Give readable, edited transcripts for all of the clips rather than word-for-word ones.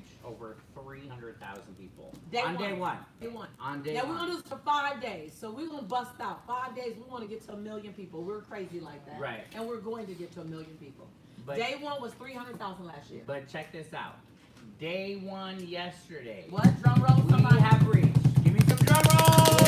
reach over 300,000 people. Day on one. day one. Day one. On day Now, one. we're going to do this for 5 days. So we're going to bust out. 5 days, we want to get to 1 million people. We're crazy like that. Right. And we're going to get to 1 million people. But, day one was 300,000 last year. But check this out. Day one yesterday. What? Drum roll, somebody. We have reached. Give me some drum rolls. We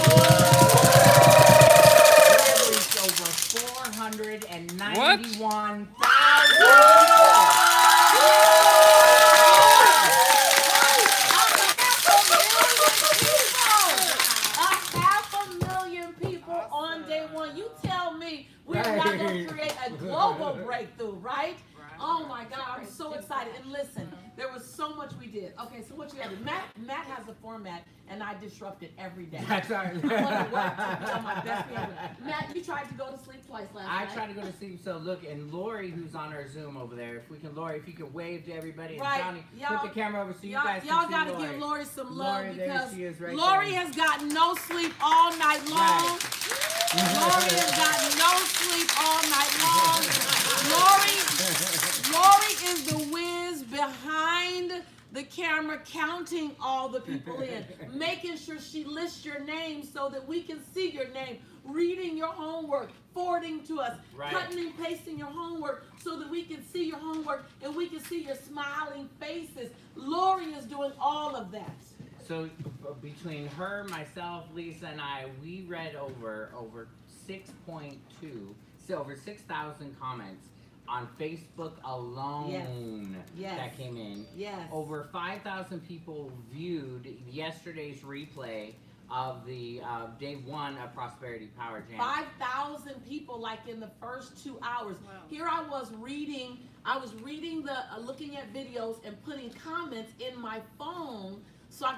have reached over 491,000 people on day one. You tell me we're not going to create a global breakthrough, right? Oh my God, I'm so excited. And listen, there was so much we did. Okay, so what you got to do? Matt has a format, and I disrupt it every day. That's all right. I'm going to work to be on my best behavior. Matt, you tried to go to sleep twice last night. I tried to go to sleep. So look, and Lori, who's on our Zoom over there, Lori, if you can wave to everybody, and right. Johnny, y'all, put the camera over so you guys can see Y'all got to Lori. give Lori some love, Lori, because right Lori there. has gotten no sleep all night long. Right. Lori has gotten no sleep all night long. Lori is the whiz behind the camera, counting all the people in, making sure she lists your name so that we can see your name, reading your homework, forwarding to us, cutting and pasting your homework so that we can see your homework and we can see your smiling faces. Lori is doing all of that. So between her, myself, Lisa, and I, we read over 6.2, so over 6,000 comments on Facebook alone that came in. Yes. Over 5,000 people viewed yesterday's replay of the day one of Prosperity Power Jam. 5,000 people, like in the first 2 hours. Wow. Here I was reading looking at videos and putting comments in my phone.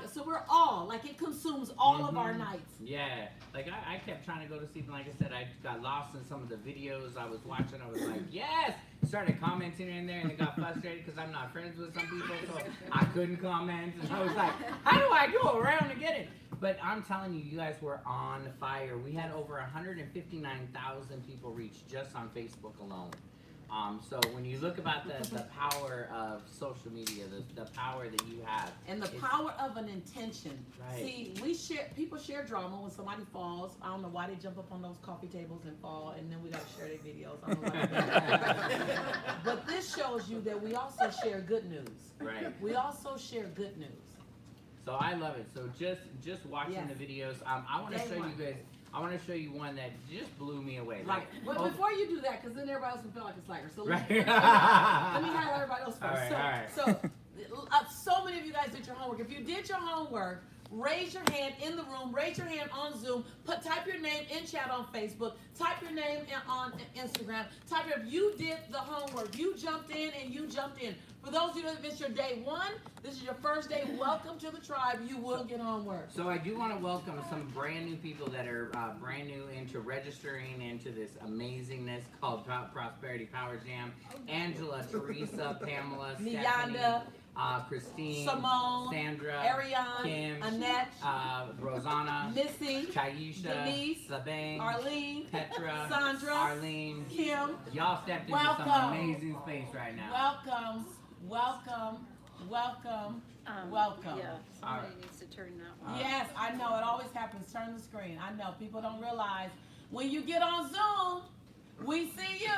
So we're all, like, it consumes all of our nights. Yeah, like I kept trying to go to sleep, and like I said, I got lost in some of the videos I was watching. I was like, yes! Started commenting in there, and it got frustrated because I'm not friends with some people, so I couldn't comment. And I was like, how do I go around and get it? But I'm telling you, you guys were on fire. We had over 159,000 people reach just on Facebook alone. So when you look about the power of social media, the power that you have. And the power of an intention. Right. See, people share drama when somebody falls. I don't know why they jump up on those coffee tables and fall, and then we got to share their videos. I don't know why. But this shows you that we also share good news. Right. We also share good news. So I love it. So just watching the videos, I want to show you guys. I want to show you one that just blew me away. Right. But before you do that, because then everybody else will feel like a slacker. So let me highlight everybody else first. All right. So many of you guys did your homework. If you did your homework, raise your hand in the room, raise your hand on Zoom, type your name in chat on Facebook, type your name on Instagram, if you did the homework, you jumped in and you jumped in. For those of you that missed your day one, this is your first day, welcome to the tribe, you will get homework. So I do want to welcome some brand new people that are brand new into registering into this amazingness called Prosperity Power Jam. Angela, Teresa, Pamela, Stephanie, Christine, Simone, Sandra, Ariane, Kim, Annette, Rosanna, Missy, Chaisha, Denise, Sabang, Arlene, Petra, Sandra, Arlene, Kim. Y'all stepped into some amazing space right now. Welcome. Yeah, somebody needs to turn that one. Yes, I know. It always happens. Turn the screen. I know. People don't realize when you get on Zoom, we see you.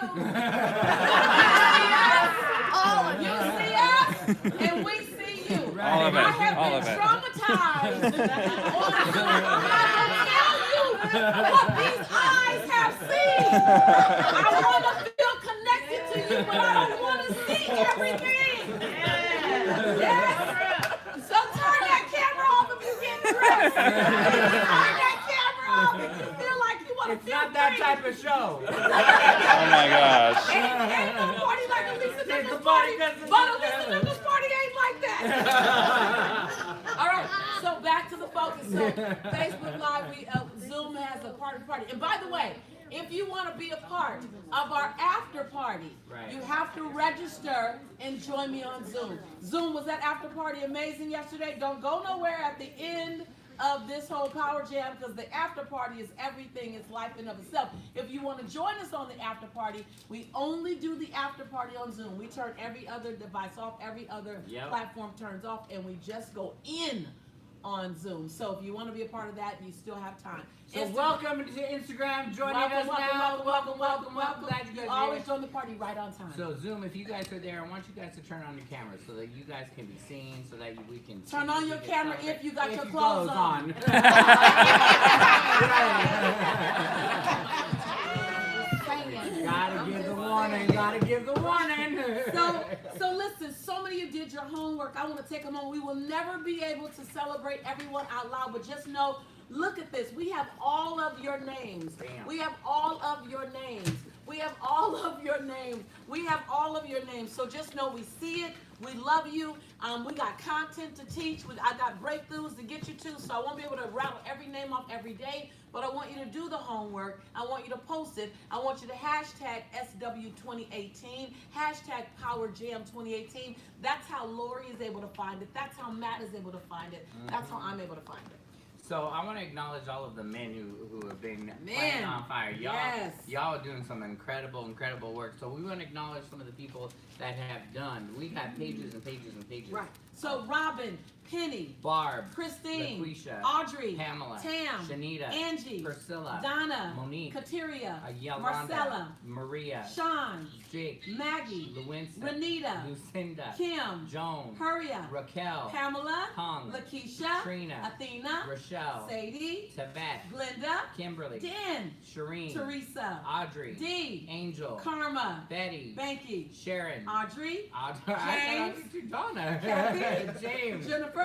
You see us, and we see you. Right. All of it. I have been traumatized on Zoom. I'm not going to tell you what these eyes have seen. I want to feel connected to you, but I don't want to see everything. Yes. So turn that camera off if you get dressed. Turn that camera off if you feel like you want to feel It's not that type of show. Oh my gosh. Ain't no party like a Lisa Nichols party, but a Lisa Nichols party ain't like that. All right, so back to the focus. So Facebook Live, Zoom has a party. And by the way, if you want to be a part of our after party, you have to register and join me on Zoom. Zoom, was that after party amazing yesterday? Don't go nowhere. At the end of this whole Power Jam because the after party is everything. It's life in of itself. If you want to join us on the after party, we only do the after party on Zoom. We turn every other device off, every other platform turns off, and we just go in on Zoom. So if you want to be a part of that, you still have time. So welcome to Instagram. Joining us now. Welcome. Glad you guys are always join the party right on time. So Zoom, if you guys are there, I want you guys to turn on your cameras so that you guys can be seen, so that we can turn on your camera if you got your clothes on. Gotta give the warning. Gotta give the warning. So listen. So many of you did your homework. I want to take them on. We will never be able to celebrate everyone out loud, but just know. Look at this. We have all of your names. Damn. We have all of your names. We have all of your names. We have all of your names. So just know we see it. We love you. We got content to teach. I got breakthroughs to get you to. So I won't be able to rattle every name off every day. But I want you to do the homework. I want you to post it. I want you to hashtag SW2018. Hashtag PowerJam2018. That's how Lori is able to find it. That's how Matt is able to find it. That's how I'm able to find it. So I want to acknowledge all of the men who have been playing on fire. Y'all are doing some incredible work. So we want to acknowledge some of the people that have done. We got pages and pages and pages. Right. So Robin, Penny, Barb, Christine, LaQuisha, Audrey, Pamela, Tam, Shanita, Angie, Priscilla, Donna, Monique, Kateria, Yolanda, Marcella, Maria, Sean, Jake, Maggie, Lewinston, Renita, Lucinda, Kim, Joan, Huria, Raquel, Pamela, Hung, Lakeisha, Trina, Athena, Rochelle, Sadie, Tavet, Glenda, Kimberly, Dan, Shireen, Teresa, Audrey, Dee, Angel, Karma, Betty, Banky, Sharon, Audrey, James, Donna, Kathy, James, Jennifer,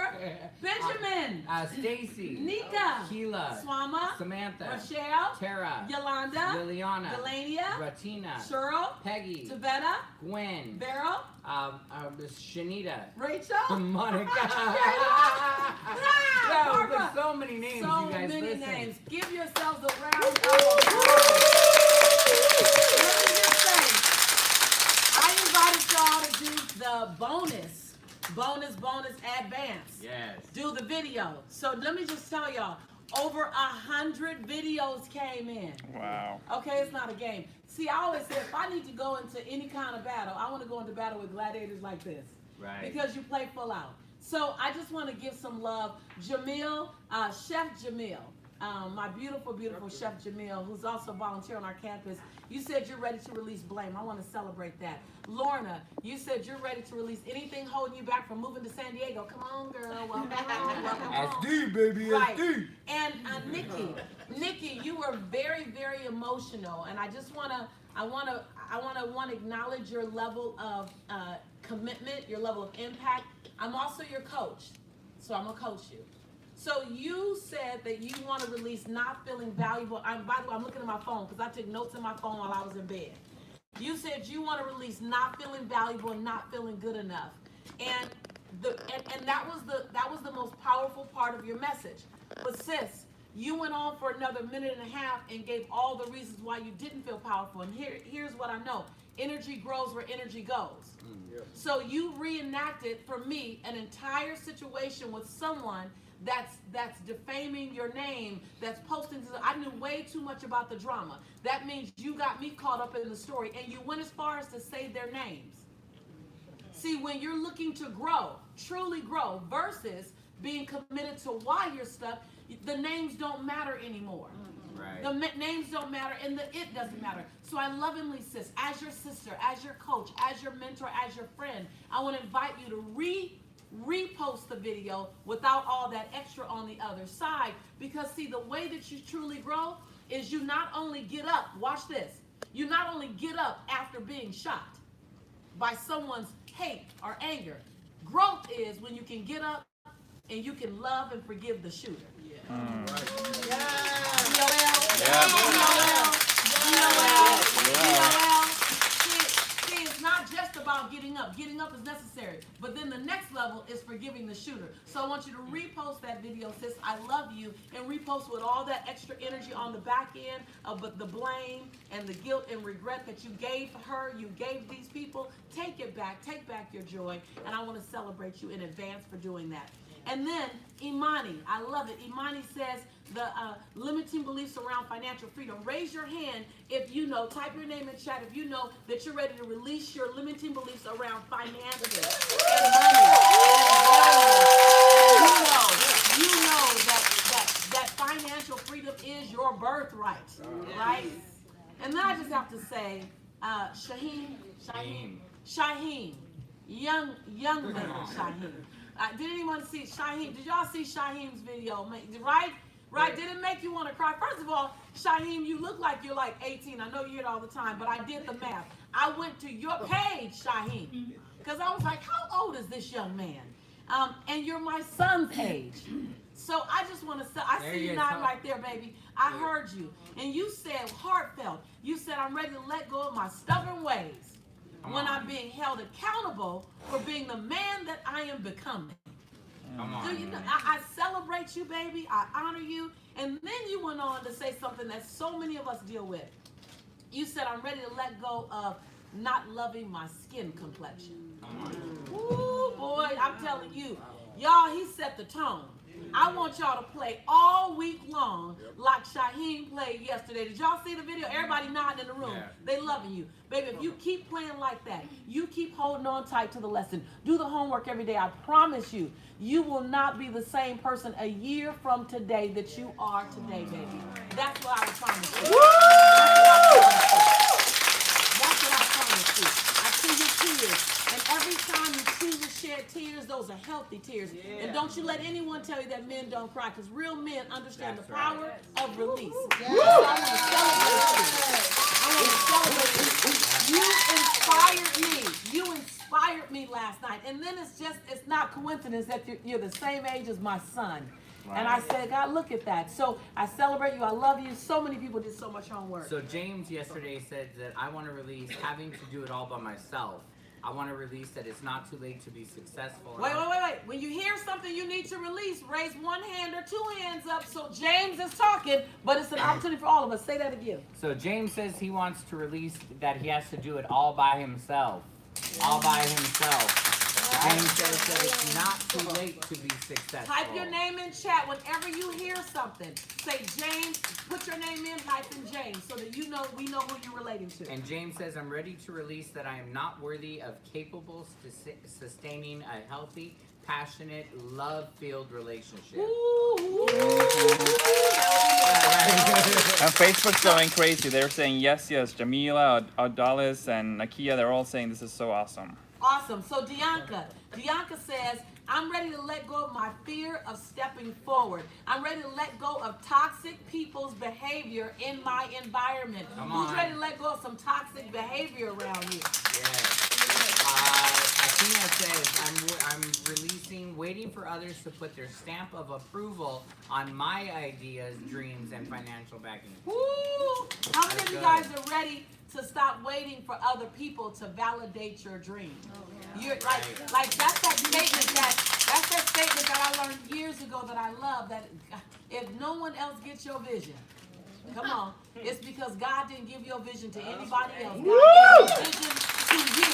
Benjamin, Stacy, Nika, Keela, Swama, Samantha, Rochelle, Tara, Yolanda, Liliana, Delania, Ratina, Cheryl, Peggy, Tavetta, Gwen, Beryl, Shanita, Rachel, Monica. Barbara. There's so many names, So you guys. many Listen. names. Give yourselves a round of applause. Let me just say, I invited y'all to do the bonus advance. Yes. Do the video. So let me just tell y'all, over 100 videos came in. Wow. Okay, it's not a game. See, I always say if I need to go into any kind of battle, I want to go into battle with gladiators like this. Right. Because you play full out. So I just want to give some love. Jamil, Chef Jamil, my beautiful Chef Jamil, who's also volunteer on our campus. You said you're ready to release blame. I want to celebrate that. Lorna, you said you're ready to release anything holding you back from moving to San Diego. Come on, girl. Welcome home. SD, baby, right. SD. And Nikki, you were very, very emotional, and I just I want to acknowledge your level of commitment, your level of impact. I'm also your coach, so I'm gonna coach you. So you said that you want to release not feeling valuable. By the way, I'm looking at my phone because I took notes in my phone while I was in bed. You said you want to release not feeling valuable and not feeling good enough, and that was the most powerful part of your message. But sis, you went on for another minute and a half and gave all the reasons why you didn't feel powerful. And here's what I know: energy grows where energy goes. So you reenacted for me an entire situation with someone that's defaming your name, that's posting. I knew way too much about the drama. That means you got me caught up in the story, and you went as far as to say their names. See, when you're looking to grow, truly grow, versus being committed to why you're stuck, the names don't matter anymore. Right. The names don't matter, and the it doesn't matter. So I lovingly, sis, as your sister, as your coach, as your mentor, as your friend, I want to invite you to repost the video without all that extra on the other side. Because see, the way that you truly grow is you not only get up, watch this, you not only get up after being shot by someone's hate or anger. Growth is when you can get up and you can love and forgive the shooter. See, it's not just about getting up. Getting up is necessary. But then the next level is forgiving the shooter. So I want you to repost that video, sis. I love you. And repost with all that extra energy on the back end of the blame and the guilt and regret that you gave her, you gave these people. Take it back. Take back your joy. And I want to celebrate you in advance for doing that. And then Imani, I love it. Imani says the limiting beliefs around financial freedom. Raise your hand if you know, type your name in chat if you know that you're ready to release your limiting beliefs around finances and money. You know that financial freedom is your birthright, right? And then I just have to say, Shaheen, young man, Shaheen. Did anyone see Shaheen? Did y'all see Shaheen's video? Right? Right? Did it make you want to cry? First of all, Shaheen, you look like you're like 18. I know you hear it all the time, but I did the math. I went to your page, Shaheen, because I was like, how old is this young man? And you're my son's age. So I just want to say, I see you nodding right there, baby. I heard you. And you said, heartfelt, you said, I'm ready to let go of my stubborn ways when I'm being held accountable for being the man that I am becoming. Do you know, I celebrate you, baby. I honor you. And then you went on to say something that so many of us deal with. You said, I'm ready to let go of not loving my skin complexion. Ooh, boy, I'm telling you. Y'all, he set the tone. I want y'all to play all week long like Shaheen played yesterday. Did y'all see the video? Everybody nodding in the room. Yeah. They loving you. Baby, if you keep playing like that, you keep holding on tight to the lesson, do the homework every day, I promise you, you will not be the same person a year from today that you are today, baby. That's what I promise you. That's what I promise you. I see your tears. And every time you choose to shed tears, those are healthy tears. Yeah. And don't you let anyone tell you that men don't cry, because real men understand the power of release. Yeah. So I want to celebrate you. You inspired me last night. And then it's not coincidence that you're the same age as my son. Right. And I said, God, look at that. So I celebrate you. I love you. So many people did so much homework. So James yesterday said that I want to release having to do it all by myself. I want to release that it's not too late to be successful. Wait. When you hear something you need to release, raise one hand or two hands up. So James is talking, but it's an opportunity for all of us. Say that again. So James says he wants to release that he has to do it all by himself. All by himself. James says that it's not too late to be successful. Type your name in chat whenever you hear something. Say James, put your name in, type in James, so that we know who you're relating to. And James says, I'm ready to release that I am not worthy of capable sustaining a healthy, passionate, love-filled relationship. And Facebook's going crazy. They're saying yes. Jamila, Adalis, and Nakia, they're all saying this is so awesome. Awesome. So Dianca says, I'm ready to let go of my fear of stepping forward. I'm ready to let go of toxic people's behavior in my environment. Who's ready to let go of some toxic behavior around you? Yes. Athena says, I'm releasing, waiting for others to put their stamp of approval on my ideas, dreams, and financial backing. Woo! How many of you guys are ready to stop waiting for other people to validate your dream? You're like that's that statement that I learned years ago that I love, that if no one else gets your vision, come on, it's because God didn't give your vision to anybody else. God gave your vision to you.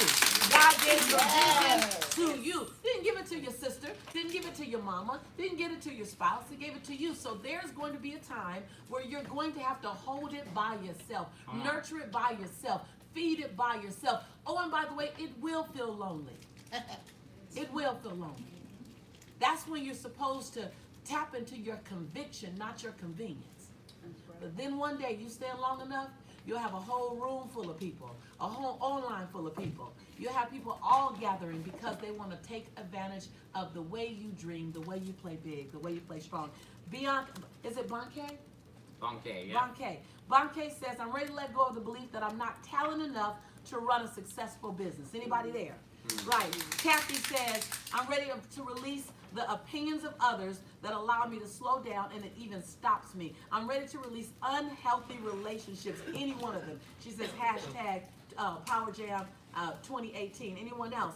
God gave your vision to you. Didn't give it to your sister, didn't give it to your mama, didn't give it to your spouse, he gave it to you. So there's going to be a time where you're going to have to hold it by yourself, nurture it by yourself, feed it by yourself. Oh, and by the way, it will feel lonely. It will feel lonely. That's when you're supposed to tap into your conviction, not your convenience. But then one day you stand long enough, you'll have a whole room full of people, a whole online full of people. You'll have people all gathering because they want to take advantage of the way you dream, the way you play big, the way you play strong. Is it Bonke? Bonke, yeah. Bonke says, I'm ready to let go of the belief that I'm not talented enough to run a successful business. Anybody there? Right. Kathy says, I'm ready to release the opinions of others that allow me to slow down, and it even stops me. I'm ready to release unhealthy relationships, any one of them. She says, hashtag Power Jam 2018. Anyone else?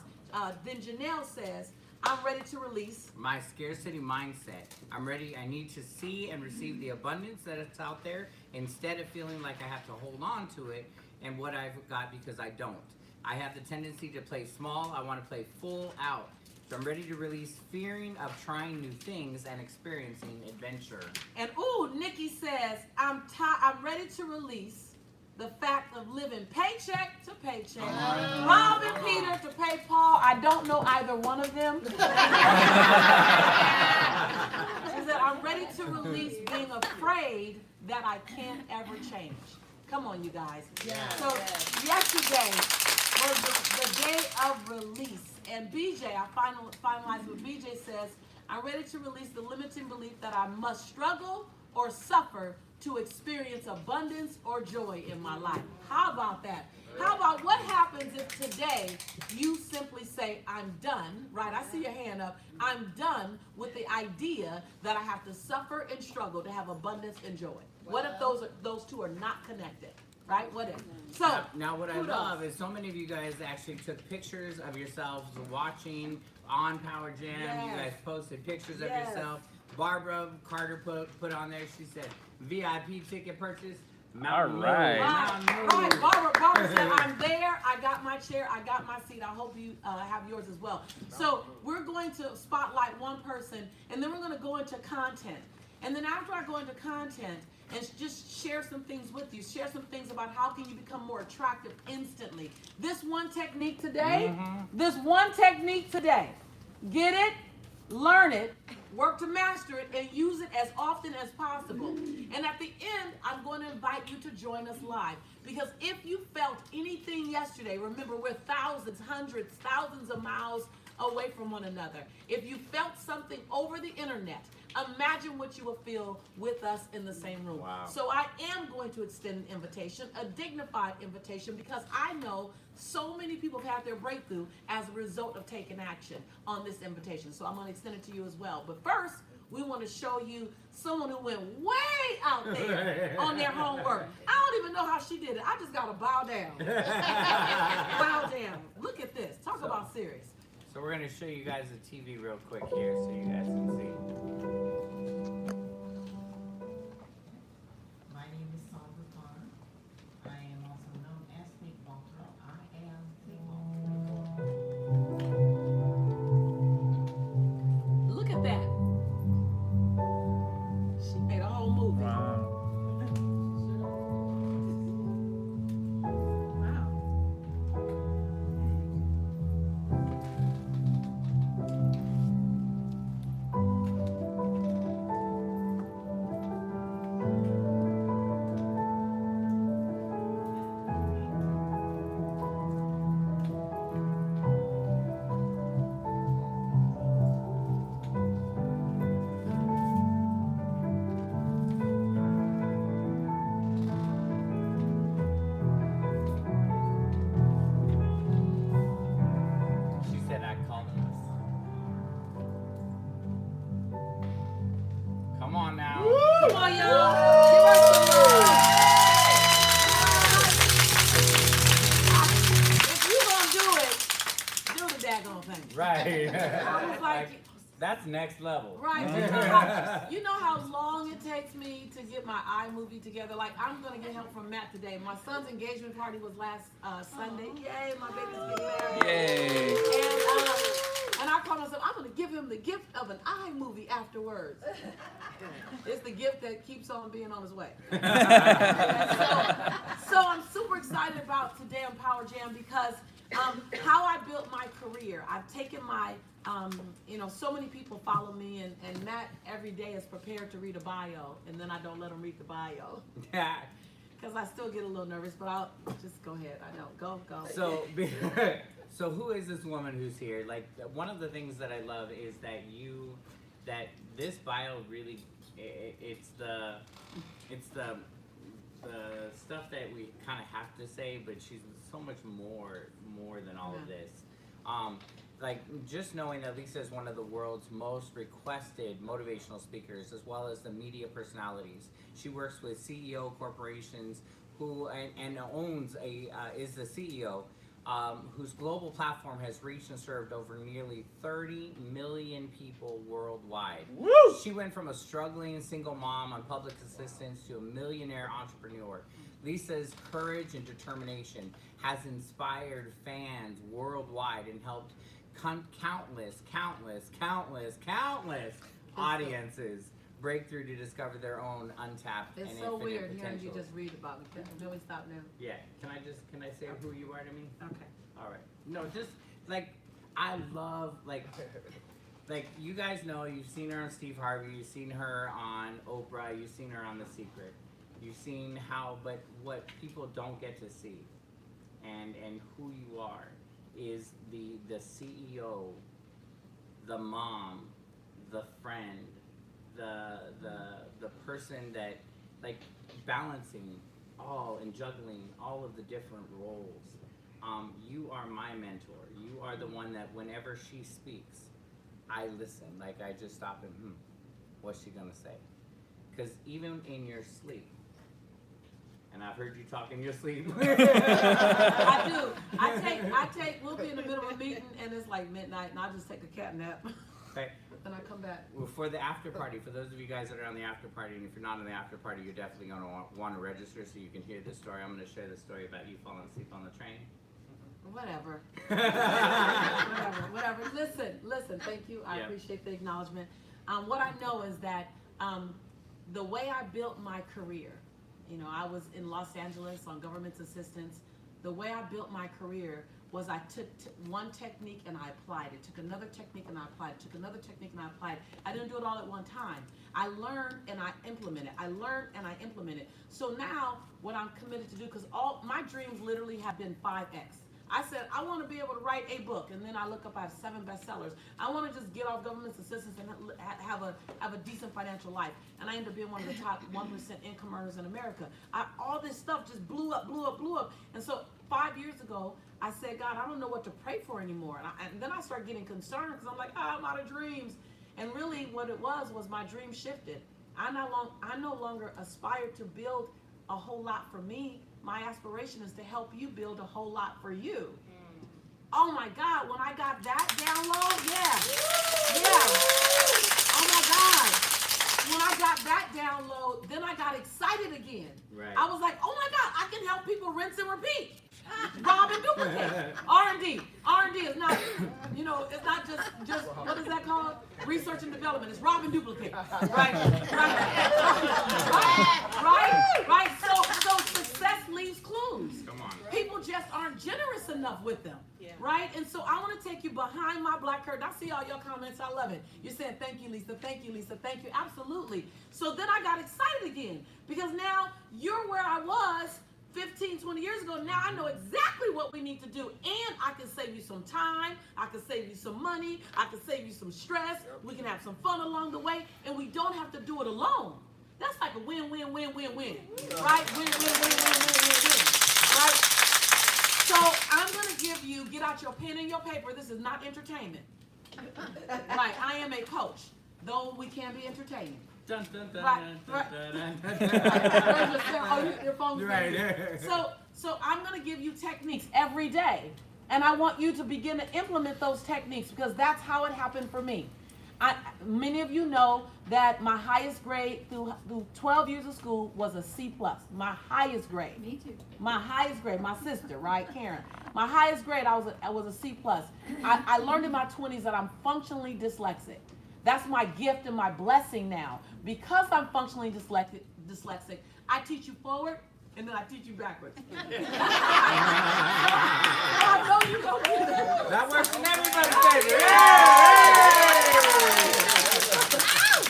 Then Janelle says, I'm ready to release my scarcity mindset. I'm ready. I need to see and receive the abundance that is out there instead of feeling like I have to hold on to it and what I've got because I don't. I have the tendency to play small. I want to play full out. So I'm ready to release fearing of trying new things and experiencing adventure. And Nikki says, I'm ready to release the fact of living paycheck to paycheck, robbing Peter to pay Paul. I don't know either one of them. She said, I'm ready to release being afraid that I can't ever change. Come on, you guys. So yesterday was the day of release. And BJ, I finalized with BJ says, I'm ready to release the limiting belief that I must struggle or suffer to experience abundance or joy in my life. How about that? How about what happens if today you simply say, I'm done, right? I see your hand up. I'm done with the idea that I have to suffer and struggle to have abundance and joy. What if those two are not connected? Right? What if? So now what I love is so many of you guys actually took pictures of yourselves watching on Power Jam. Yes. You guys posted pictures of yourself. Barbara Carter put on there. She said VIP ticket purchase. Mountain All right. Mountain Barbara said, I'm there. I got my chair. I got my seat. I hope you have yours as well. So we're going to spotlight one person, and then we're going to go into content. And then after I go into content and just share some things with you, share some things about how can you become more attractive instantly. This one technique today, get it, learn it, work to master it, and use it as often as possible. And at the end, I'm going to invite you to join us live. Because if you felt anything yesterday, remember we're thousands, hundreds, thousands of miles away from one another. If you felt something over the internet, imagine what you will feel with us in the same room. Wow. So I am going to extend an invitation, a dignified invitation, because I know so many people have had their breakthrough as a result of taking action on this invitation. So I'm going to extend it to you as well. But first, we want to show you someone who went way out there on their homework. I don't even know how she did it. I just got to bow down. Bow down. Look at this. Talk about serious. So we're going to show you guys the TV real quick here so you guys can see. My name is Sandra Farr. I am also known as Nick Walter. I am the Look at that. She made a whole movie. Wow. She said I called him. Come on now. Come on, y'all. Give us some love. If you gonna do it, do the daggone thing. Right. I was like, That's next level. right. You know how long it takes me to get my iMovie together? Like, I'm going to get help from Matt today. My son's engagement party was last Sunday. Yay, my baby's getting married. Yay. And I told myself, I'm going to give him the gift of an iMovie afterwards. It's the gift that keeps on being on his way. So I'm super excited about today on Power Jam because how I built my career. I've taken my, so many people follow me, and Matt every day is prepared to read a bio, and then I don't let him read the bio. Because I still get a little nervous, but I'll just go ahead. I know. Go. So who is this woman who's here? Like, one of the things that I love is that this bio really, it's the stuff that we kind of have to say, but she's so much more than all of this. Like, just knowing that Lisa is one of the world's most requested motivational speakers, as well as the media personalities. She works with CEO corporations and owns is the CEO, whose global platform has reached and served over nearly 30 million people worldwide. Woo! She went from a struggling single mom on public assistance to a millionaire entrepreneur. Lisa's courage and determination has inspired fans worldwide and helped countless audiences break through to discover their own untapped and It's so infinite weird hearing you potentials. just read about me. Can we stop now? Yeah, can I say who you are to me? Okay. All right. No, just like I love like you guys know, you've seen her on Steve Harvey, you've seen her on Oprah, you've seen her on The Secret, you've seen but what people don't get to see, and who you are, is the CEO, the mom, the friend, the person that like balancing all and juggling all of the different roles. You are my mentor. You are the one that whenever she speaks, I listen. Like I just stop and what's she gonna say? Because even in your sleep, and I've heard you talk in your sleep. I do. We'll be in the middle of a meeting and it's like midnight and I'll just take a cat nap. Okay. And I come back. Well, for the after party, for those of you guys that are on the after party, and if you're not on the after party, you're definitely going to want to register so you can hear this story. I'm going to share the story about you falling asleep on the train. Whatever. Whatever. Listen, thank you. I appreciate the acknowledgement. What I know is that the way I built my career, I was in Los Angeles on government assistance. The way I built my career was I took one technique and I applied it, took another technique and I applied it, took another technique and I applied it. I didn't do it all at one time. I learned and I implemented. So now what I'm committed to do, because all my dreams literally have been 5X. I said, I want to be able to write a book, and then I look up, I have 7 bestsellers. I want to just get off government assistance and have a decent financial life. And I ended up being one of the top 1% income earners in America. All this stuff just blew up. And so 5 years ago, I said, God, I don't know what to pray for anymore. And then I started getting concerned because I'm like, I'm out of dreams. And really what it was my dream shifted. I no longer aspire to build a whole lot for me. My aspiration is to help you build a whole lot for you. Oh my God, when I got that download, oh my God. When I got that download, then I got excited again. Right. I was like, oh my God, I can help people rinse and repeat. Rob and duplicate. R&D is not, it's not just what is that called? Research and development. It's rob and duplicate. Right. So success leaves clues. Come on. People just aren't generous enough with them. Yeah. Right? And so I want to take you behind my black curtain. I see all your comments. I love it. You're saying, thank you, Lisa. Thank you, Lisa. Thank you. Absolutely. So then I got excited again because now you're where I was 15, 20 years ago. Now I know exactly what we need to do. And I can save you some time. I can save you some money. I can save you some stress. We can have some fun along the way. And we don't have to do it alone. That's like a win-win-win-win-win. Right? Win-win-win-win-win-win-win. Right? So I'm going to give you, get out your pen and your paper. This is not entertainment. Right? I am a coach, though we can be entertaining. Dun, dun, dun, Right. dun, dun, dun, Your phone's right. So I'm going to give you techniques every day, and I want you to begin to implement those techniques because that's how it happened for me. Many of you know that my highest grade through 12 years of school was a C+. My highest grade. Me too. My highest grade, my sister, right, Karen. My highest grade, I was a C+. I learned in my 20s that I'm functionally dyslexic. That's my gift and my blessing now. Because I'm functionally dyslexic, I teach you forward and then I teach you backwards. I know you don't do that. That works in everybody's favor.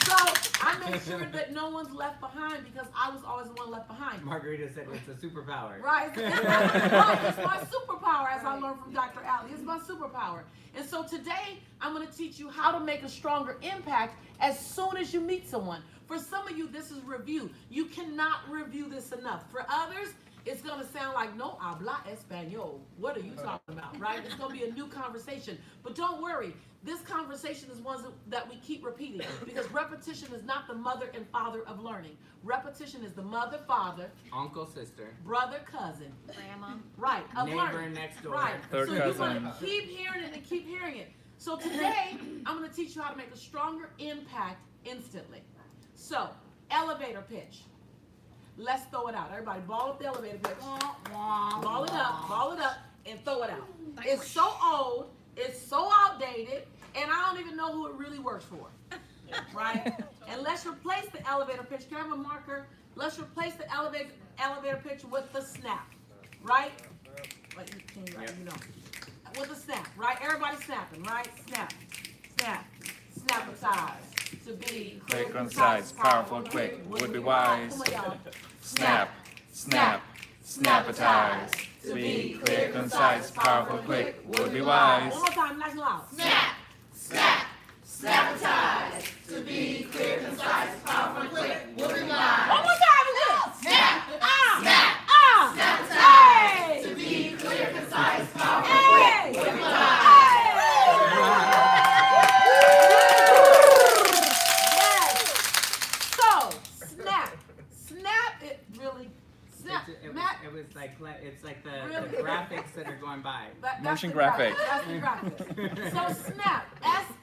So I make sure that no one's left behind because I was always the one left behind. Margarita said it's a superpower. Right. It's my superpower, as I learned from Dr. Alley. It's my superpower. And so today, I'm going to teach you how to make a stronger impact as soon as you meet someone. For some of you, this is review. You cannot review this enough. For others, it's going to sound like, no habla español. What are you talking about, right? It's going to be a new conversation. But don't worry. This conversation is one that we keep repeating because repetition is not the mother and father of learning. Repetition is the mother, father, uncle, sister, brother, cousin, Grandma. Right, of neighbor learning. next door. Right. Third so cousin. you're going to keep hearing it and keep hearing it. So today, I'm going to teach you how to make a stronger impact instantly. So, elevator pitch. Let's throw it out. Everybody, ball up the elevator pitch. Ball it up, and throw it out. It's so old It's so outdated, and I don't even know who it really works for. Right? And let's replace the elevator pitch. Can I have a marker? Let's replace the elevator pitch with the snap. Right? Like, can you write? You know. With the snap, right? Everybody snapping, right? Snap, snap, snapatize. To be Clear, concise, powerful, quick, would be wise. Come on, y'all. Snap, snap, snapatize. To be clear, concise, powerful, quick, would be wise. One more time, nice and loud. Snap, snap, snapatize. To be clear, concise, powerful, quick, would be wise. One more time, again. Snap, snap, snapatize. To be clear, concise, powerful, quick, would be wise. Yes. So, snap it really. Snap. It was like it's like the Really? graphics that are going by. That's Motion the graphic. That's the graphic. So SNAP,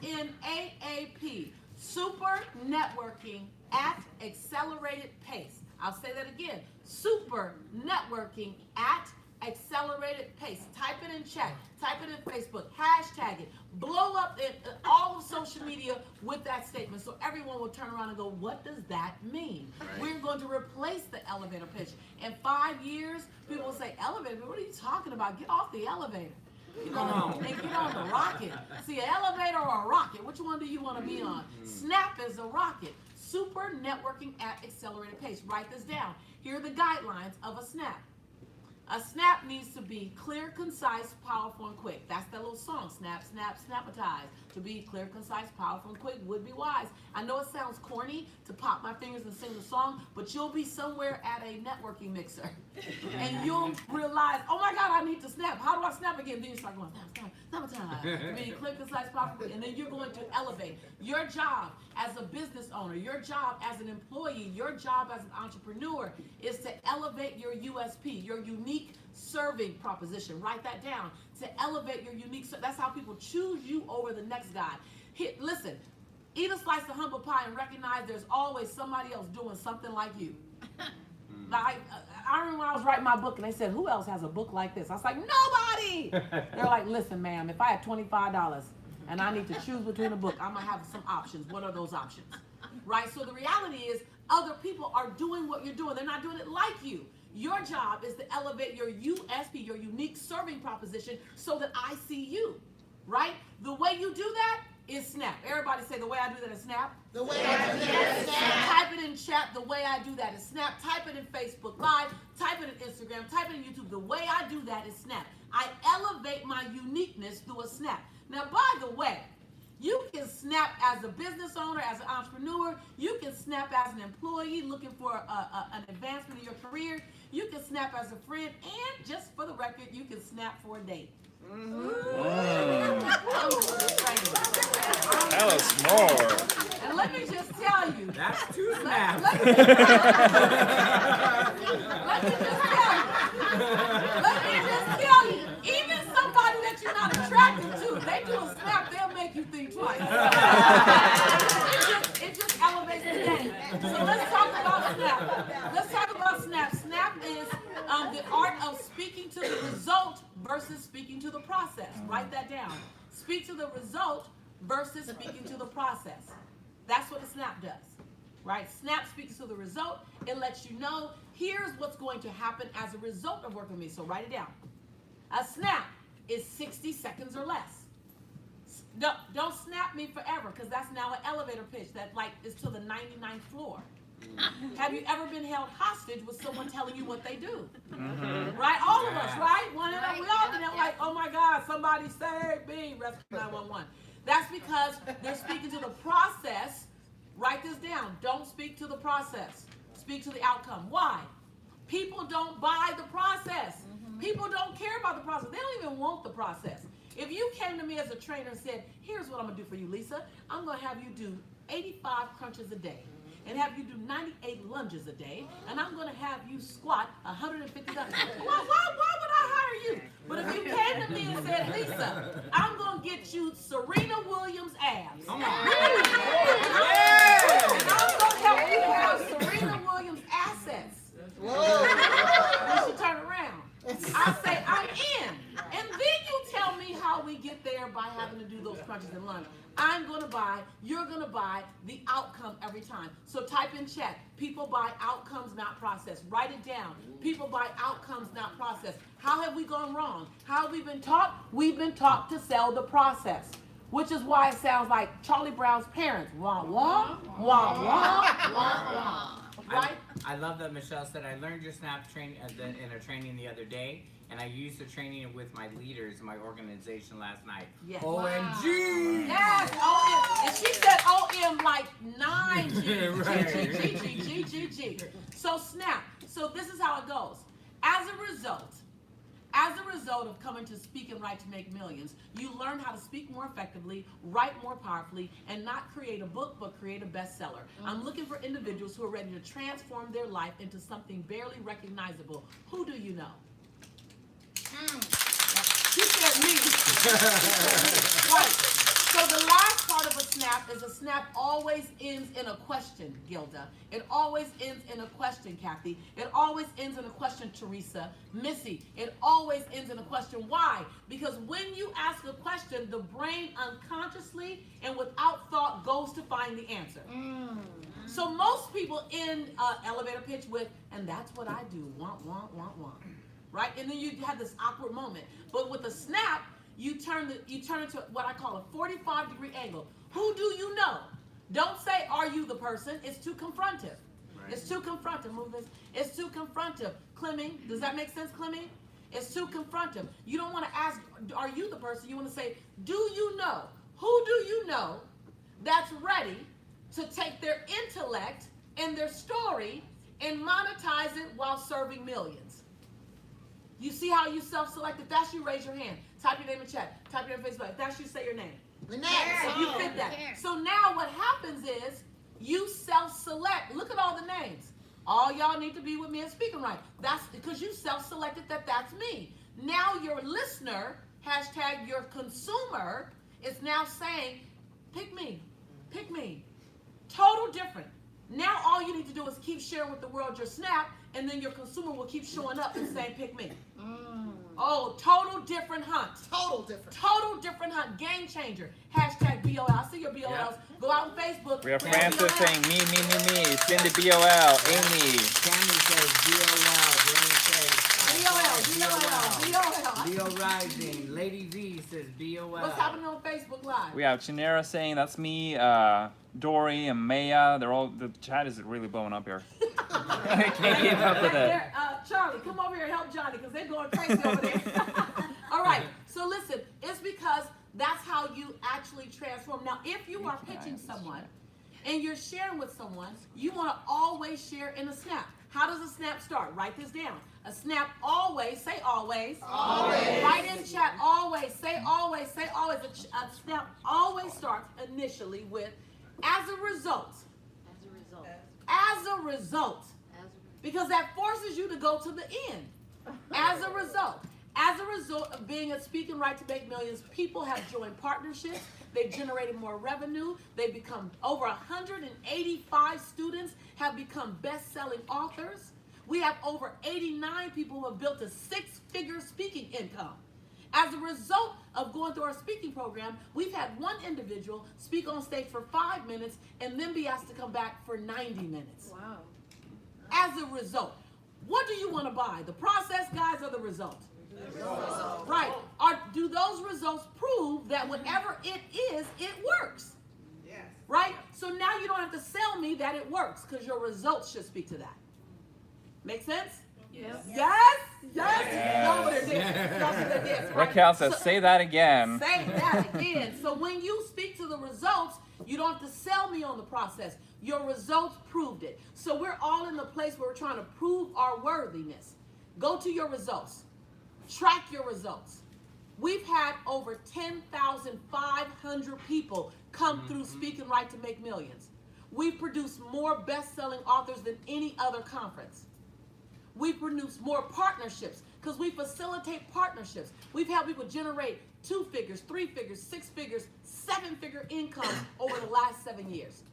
SNAAP, super networking at accelerated pace. I'll say that again. Super networking at accelerated pace. Type it in chat. Type it in Facebook. Hashtag it. Blow up all of social media with that statement so everyone will turn around and go, what does that mean? Right. We're going to replace the elevator pitch. In 5 years, people will say, elevator, what are you talking about? Get off the elevator. You know, and get on the rocket. See, an elevator or a rocket, which one do you want to be on? Snap is a rocket. Super networking at accelerated pace. Write this down. Here are the guidelines of a snap. A snap needs to be clear, concise, powerful, and quick. That's that little song, snap, snap, snapatize. To be clear, concise, powerful, and quick would be wise. I know it sounds corny to pop my fingers and sing the song, but you'll be somewhere at a networking mixer. And you'll realize, oh my God, I need to snap. How do I snap again? Then you start going, snap, snap, snapatize. To be clear, concise, powerful, and then you're going to elevate. Your job as a business owner, your job as an employee, your job as an entrepreneur is to elevate your USP, your unique serving proposition. Write that down. To elevate your unique, that's how people choose you over the next guy. Listen, eat a slice of humble pie and recognize there's always somebody else doing something like you. I remember when I was writing my book and they said, who else has a book like this? I was like, nobody. They're like, listen, ma'am, if I had $25 and I need to choose between a book, I'm going to have some options. What are those options? Right? So the reality is other people are doing what you're doing. They're not doing it like you. Your job is to elevate your USP, your unique serving proposition, so that I see you, right? The way you do that is snap. Everybody say, the way I do that is snap. The way I do that is snap. Type it in chat, the way I do that is snap. Type it in Facebook Live, type it in Instagram, type it in YouTube. The way I do that is snap. I elevate my uniqueness through a snap. Now, by the way, you can snap as a business owner, as an entrepreneur. You can snap as an employee looking for an advancement in your career. You can snap as a friend. And just for the record, you can snap for a date. Tell us more. And let me just tell you. That's two snaps. Let me just tell you. Even somebody that you're not attracted to, they do a snap, they'll make you think twice. It just elevates the game. So let's talk about snap. Let's talk about snap. Snap is the art of speaking to the result versus speaking to the process. Write that down. Speak to the result versus speaking to the process. That's what a snap does. Right? Snap speaks to the result. It lets you know, here's what's going to happen as a result of working with me. So write it down. A snap is 60 seconds or less. Don't snap me forever, because that's now an elevator pitch that is to the 99th floor. Have you ever been held hostage with someone telling you what they do? Right? All of us, right? We all been like, oh my God, somebody save me, rescue 911. That's because they're speaking to the process. Write this down. Don't speak to the process. Speak to the outcome. Why? People don't buy the process. People don't care about the process. They don't even want the process. If you came to me as a trainer and said, here's what I'm going to do for you, Lisa. I'm going to have you do 85 crunches a day and have you do 98 lunges a day, and I'm going to have you squat 150 times. Why would I hire you? But if you came to me and said, Lisa, I'm going to get you Serena Williams abs. Come on. And I'm going to help you have Serena Williams assets. Then she turn around. I say, I'm in. And then you tell me how we get there by you're going to buy the outcome every time. So type in chat, people buy outcomes, not process. Write it down. People buy outcomes, not process. How have we gone wrong? How have we been taught? We've been taught to sell the process, which is why it sounds like Charlie Brown's parents. Wah, wah, wah, wah, wah, wah. Right? I love that Michelle said, I learned your SNAP training in a training the other day, and I used the training with my leaders in my organization last night. Yes. OMG! Yes, OM. And she said OM like 9G. Right. G. So SNAP. So this is how it goes. As a result of coming to Speak and Write to Make Millions, you learn how to speak more effectively, write more powerfully, and not create a book, but create a bestseller. I'm looking for individuals who are ready to transform their life into something barely recognizable. Who do you know? She said me. Right. So the last part of a snap is a snap always ends in a question, Gilda. It always ends in a question, Kathy. It always ends in a question, Teresa. Missy, it always ends in a question. Why? Because when you ask a question, the brain unconsciously and without thought goes to find the answer. So most people end elevator pitch with, and that's what I do, want. Right? And then you have this awkward moment. But with a snap, you turn into what I call a 45-degree angle. Who do you know? Don't say, are you the person? It's too confrontive. Right. It's too confrontive. Move this. It's too confrontive. Clemming, does that make sense, Clemming? It's too confrontive. You don't want to ask, are you the person? You want to say, do you know? Who do you know that's ready to take their intellect and their story and monetize it while serving millions? You see how you self-select? If that's you, raise your hand. Type your name in chat. Type your name in Facebook. If that's you, say your name. So you fit that. So now what happens is you self-select. Look at all the names. All y'all need to be with me and Speak and Write. That's because you self-selected that's me. Now your listener, hashtag your consumer, is now saying, pick me. Pick me. Total different. Now all you need to do is keep sharing with the world your snap, and then your consumer will keep showing up and saying, pick me. Oh, total different hunt. Total different hunt. Game changer. Hashtag BOL. I see your BOLs. Yep. Go out on Facebook. We have Francis saying me. Cindy BOL. Amy. Tammy says BOL. BO Rising. Lady V says BOL. What's happening on Facebook Live? We have Chinera saying that's me. Dory and Maya. The chat is really blowing up here. I can't keep up with it. Charlie, come over here and help Johnny because they're going crazy over there. All right. So listen, it's because that's how you actually transform. Now, if you are pitching someone and you're sharing with someone, you want to always share in a snap. How does a snap start? Write this down. A snap always, say always. Always. Write in chat always, say always, say always. A snap always starts initially with as a result. As a result. Because that forces you to go to the end. As a result of being at Speak and Write to Make Millions, people have joined partnerships. They've generated more revenue. They've become over 185 students have become best-selling authors. We have over 89 people who have built a 6-figure speaking income. As a result of going through our speaking program, we've had one individual speak on stage for 5 minutes and then be asked to come back for 90 minutes. Wow. As a result, what do you want to buy? The process, guys, or the result? The result. Right. Do those results prove that whatever it is, it works? Yes. Right? So now you don't have to sell me that it works because your results should speak to that. Make sense? Yes. Yes? Yes? Raquel says, say that again. Say that again. So when you speak to the results, you don't have to sell me on the process. Your results proved it. So we're all in the place where we're trying to prove our worthiness. Go to your results. Track your results. We've had over 10,500 people come through Speak and Write to Make Millions. We've produced more best-selling authors than any other conference. We produce more partnerships because we facilitate partnerships. We've had people generate 2 figures, 3 figures, 6 figures, 7-figure income over the last 7 years.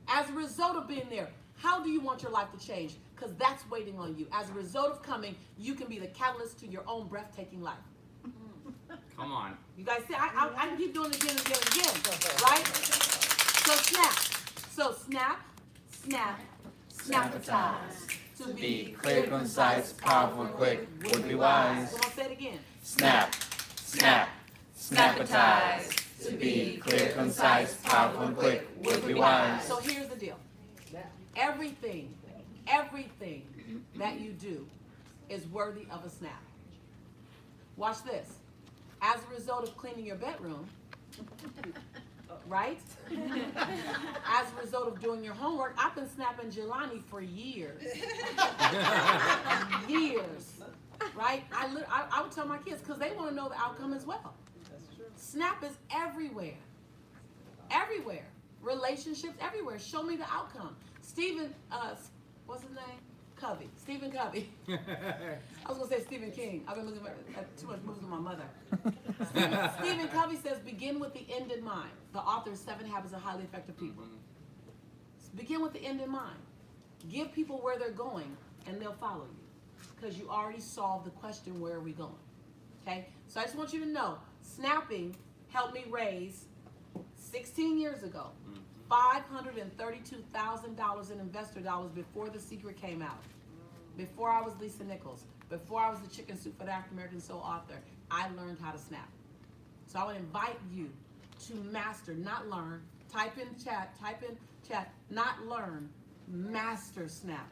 As a result of being there, how do you want your life to change? Because that's waiting on you. As a result of coming, you can be the catalyst to your own breathtaking life. Come on. You guys see, I can keep doing it again and again and again, right? So snap. So snap, snap, snapatize. To Be clear, concise, powerful, quick, would be wise. Come on, say it again. Snap, snap, snapatize. To be clear, concise, powerful, and quick, would be wise. So here's the deal. Everything that you do is worthy of a snap. Watch this. As a result of cleaning your bedroom, right? As a result of doing your homework, I've been snapping Jelani for years. Years. Right? I would tell my kids because they want to know the outcome as well. Snap is everywhere. Everywhere. Relationships everywhere. Show me the outcome. Stephen, what's his name? Covey. Stephen Covey. I was going to say Stephen King. I've been looking at too much movies with my mother. Stephen Covey says, begin with the end in mind. The author of 7 Habits of Highly Effective People. Begin with the end in mind. Give people where they're going, and they'll follow you. Because you already solved the question, where are we going? Okay? So I just want you to know, snapping helped me raise, 16 years ago, $532,000 in investor dollars before The Secret came out. Before I was Lisa Nichols. Before I was the Chicken Soup for the African American Soul author. I learned how to snap. So I would invite you to master, not learn. Type in chat, not learn, master snap.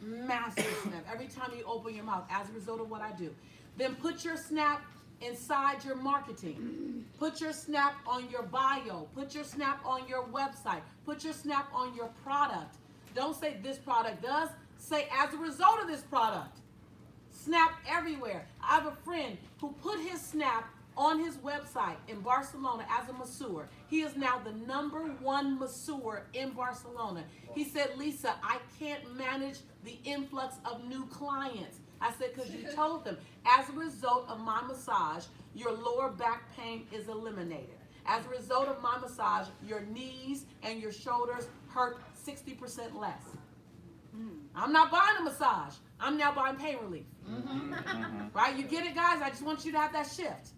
Master snap. Every time you open your mouth, as a result of what I do. Then put your snap inside your marketing. Put your snap on your bio. Put your snap on your website. Put your snap on your product. Don't say this product does. Say as a result of this product. Snap everywhere. I have a friend who put his snap on his website in Barcelona as a masseur. He is now the #1 masseur in Barcelona. He said, Lisa, I can't manage the influx of new clients. I said, because you told them, as a result of my massage, your lower back pain is eliminated. As a result of my massage, your knees and your shoulders hurt 60% less. I'm not buying a massage. I'm now buying pain relief. Right? You get it, guys? I just want you to have that shift.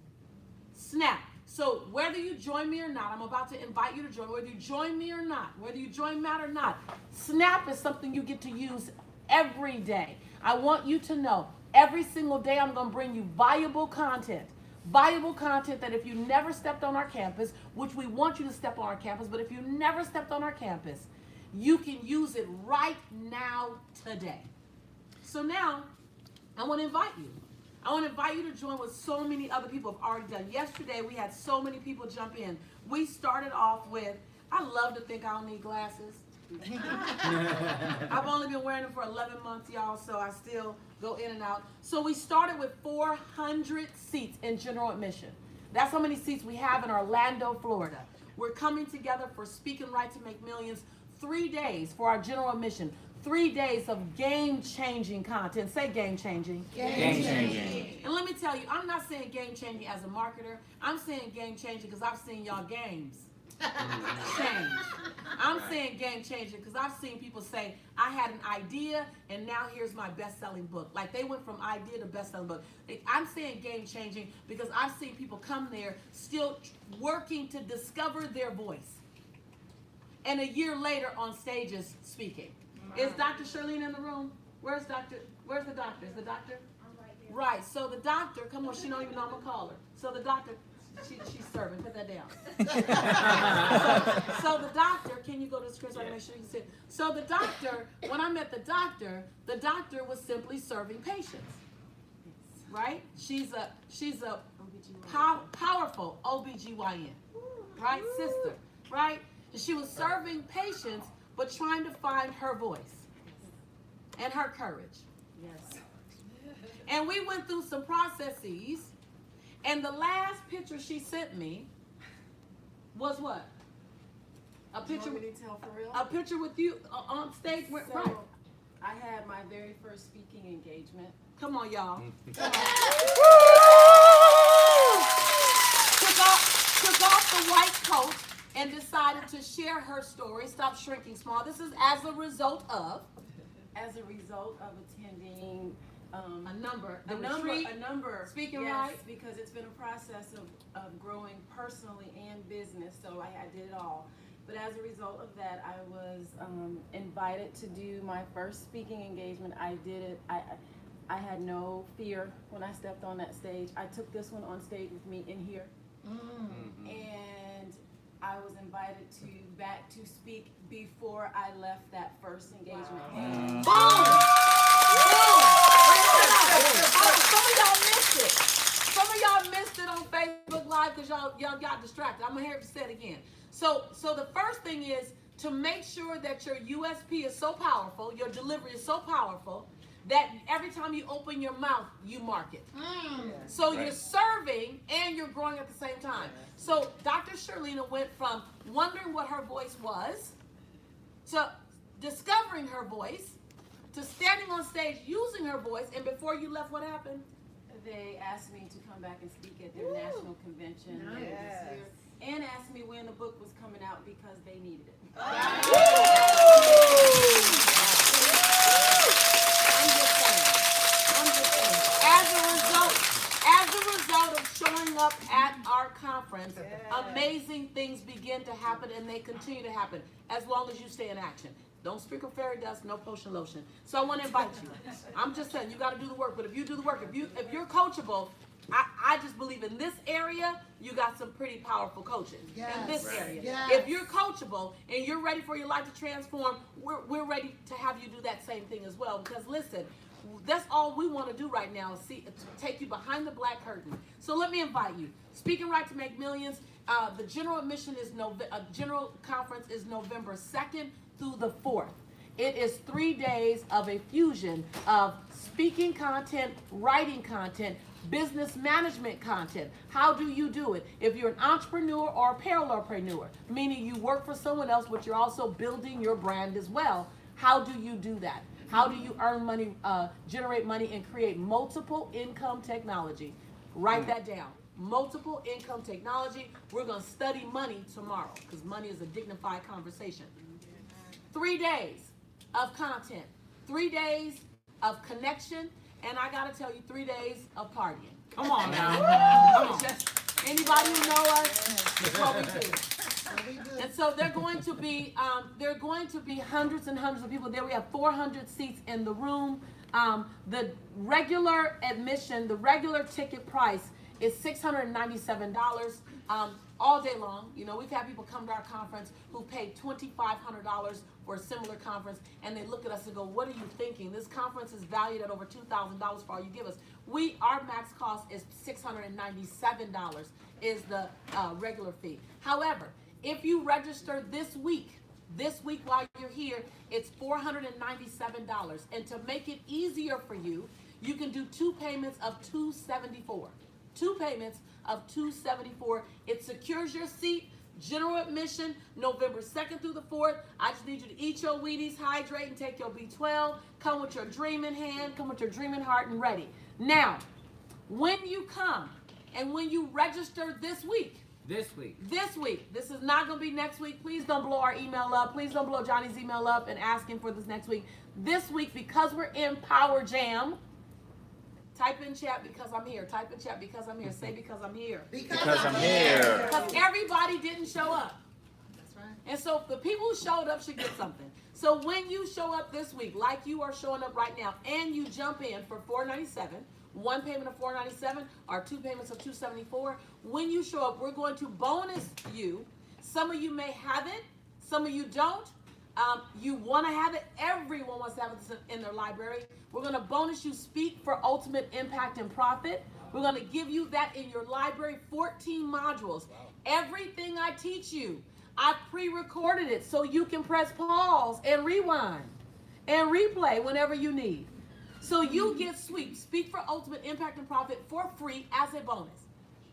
Snap. So whether you join me or not, I'm about to invite you to join. Whether you join me or not, whether you join Matt or not, snap is something you get to use every day. I want you to know every single day I'm going to bring you valuable content. Valuable content that if you never stepped on our campus, which we want you to step on our campus, but if you never stepped on our campus, you can use it right now, today. So now, I want to invite you. I want to invite you to join what so many other people have already done. Yesterday, we had so many people jump in. We started off with, I love to think I don't need glasses. I've only been wearing them for 11 months, y'all, so I still go in and out. So we started with 400 seats in general admission. That's how many seats we have in Orlando, Florida. We're coming together for Speaking Right to Make Millions, 3 days for our general admission. 3 days of game-changing content. Say game-changing. Game-changing. And let me tell you, I'm not saying game-changing as a marketer. I'm saying game-changing because I've seen y'all games change. I'm saying game-changing because I've seen people say, I had an idea, and now here's my best-selling book. Like, they went from idea to best-selling book. I'm saying game-changing because I've seen people come there still working to discover their voice. And a year later on stages speaking. Is Dr. Charlene in the room? Where's the doctor? Is the doctor? Right, so the doctor, come on, she don't even know I'm gonna call her. So the doctor, she's serving, put that down. so the doctor, can you go to the screen so I can make sure you can see it? So the doctor, when I met the doctor was simply serving patients. Right? She's a powerful OBGYN. Right, sister, right? And she was serving patients, but trying to find her voice and her courage. Yes. And we went through some processes, and the last picture she sent me was what? A picture. You want me to tell for real? A picture with you on stage. So, Right. I had my very first speaking engagement. Come on, y'all. Mm-hmm. Come on. Took off the white coat and decided to share her story. Stop shrinking small. This is as a result of Attending a number. a number. Speaking yes, right. because it's been a process of growing personally and business. So I did it all. But as a result of that, I was invited to do my first speaking engagement. I did it. I had no fear when I stepped on that stage. I took this one on stage with me in here. And I was invited back to speak before I left that first engagement. Boom! Boom! Some of y'all missed it. Some of y'all missed it on Facebook Live because y'all got distracted. I'm gonna hear it say it again. So the first thing is to make sure that your USP is so powerful, your delivery is so powerful, that every time you open your mouth, you market. So you're serving and you're growing at the same time. So Dr. Shirlena went from wondering what her voice was to discovering her voice to standing on stage using her voice. And before you left, what happened? They asked me to come back and speak at their national convention later this year, and asked me when the book was coming out because they needed it. I'm just saying. As a result of showing up at our conference, amazing things begin to happen, and they continue to happen as long as you stay in action. Don't sprinkle fairy dust, no potion lotion. So I want to invite you. I'm just saying, you got to do the work. But if you do the work, if you're coachable, I just believe in this area, you got some pretty powerful coaches in this area. If you're coachable and you're ready for your life to transform, we're ready to have you do that same thing as well. Because listen, that's all we want to do right now is take you behind the black curtain. So let me invite you. Speaking Right to Make Millions. The general admission is general conference is November 2nd through the 4th. It is 3 days of a fusion of speaking content, writing content, business management content. How do you do it? If you're an entrepreneur or a parallelpreneur, meaning you work for someone else, but you're also building your brand as well, how do you do that? How do you earn money, generate money, and create multiple income technology? Write that down. Multiple income technology. We're going to study money tomorrow because money is a dignified conversation. 3 days of content, 3 days of connection, and I got to tell you, 3 days of partying. Come on now. Come on. Just anybody who know us, that's what we do. And so they're going to be hundreds and hundreds of people there. We have 400 seats in the room. The regular admission, the regular ticket price is $697 all day long. You know, we've had people come to our conference who paid $2,500 for a similar conference, and they look at us and go, "What are you thinking? This conference is valued at over $2,000 for all you give us." Our max cost is $697 is the regular fee. However, if you register this week while you're here, it's $497. And to make it easier for you, you can do 2 payments of $274. 2 payments of $274. It secures your seat. General admission, November 2nd through the 4th. I just need you to eat your Wheaties, hydrate, and take your B12. Come with your dream in hand. Come with your dream in heart and ready. Now, when you come and when you register this week, this is not going to be next week. Please don't blow our email up. Please don't blow Johnny's email up and ask him for this next week. This week, because we're in Power Jam, type in chat because I'm here. Type in chat because I'm here. Say because I'm here. Because I'm here. Because everybody didn't show up. That's right. And so the people who showed up should get something. So when you show up this week, like you are showing up right now, and you jump in for $497, 1 payment of $497 or 2 payments of $274, when you show up, we're going to bonus you. Some of you may have it. Some of you don't. You want to have it. Everyone wants to have it in their library. We're going to bonus you Speak for Ultimate Impact and Profit. We're going to give you that in your library, 14 modules. Everything I teach you, I've pre-recorded it so you can press pause and rewind and replay whenever you need. So you get Speak for Ultimate Impact and Profit for free as a bonus.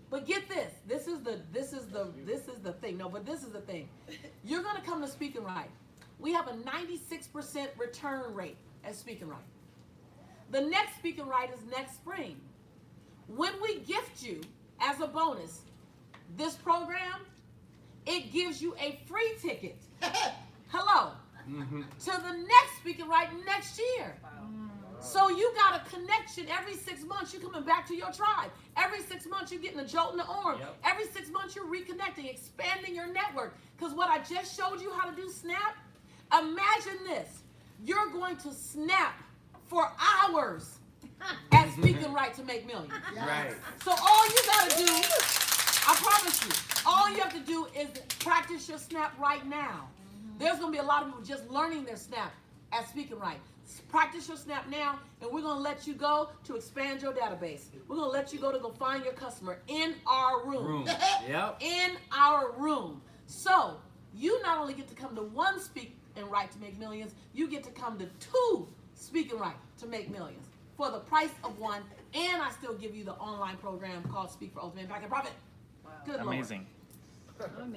But get this. This is the thing. No, but this is the thing. You're going to come to Speak and Write. We have a 96% return rate at Speak and Write. The next Speak and Write is next spring. When we gift you as a bonus this program, it gives you a free ticket. Hello. To the next Speak and Write next year. So you got a connection every 6 months. You're coming back to your tribe. Every 6 months you're getting a jolt in the arm. Yep. Every 6 months you're reconnecting, expanding your network. Because what I just showed you how to do Snap, imagine this. You're going to snap for hours at Speaking Right to Make Millions. Right. So all you got to do, I promise you, all you have to do is practice your Snap right now. There's going to be a lot of people just learning their Snap at Speaking Right. Practice your Snap now, and we're going to let you go to expand your database. We're going to let you go to go find your customer in our room. Yep. In our room. So you not only get to come to one Speaking Right to Make Millions, you get to come to two Speaking Right to Make Millions for the price of one, and I still give you the online program called Speak for Ultimate Impact and Profit. Good Lord. Amazing.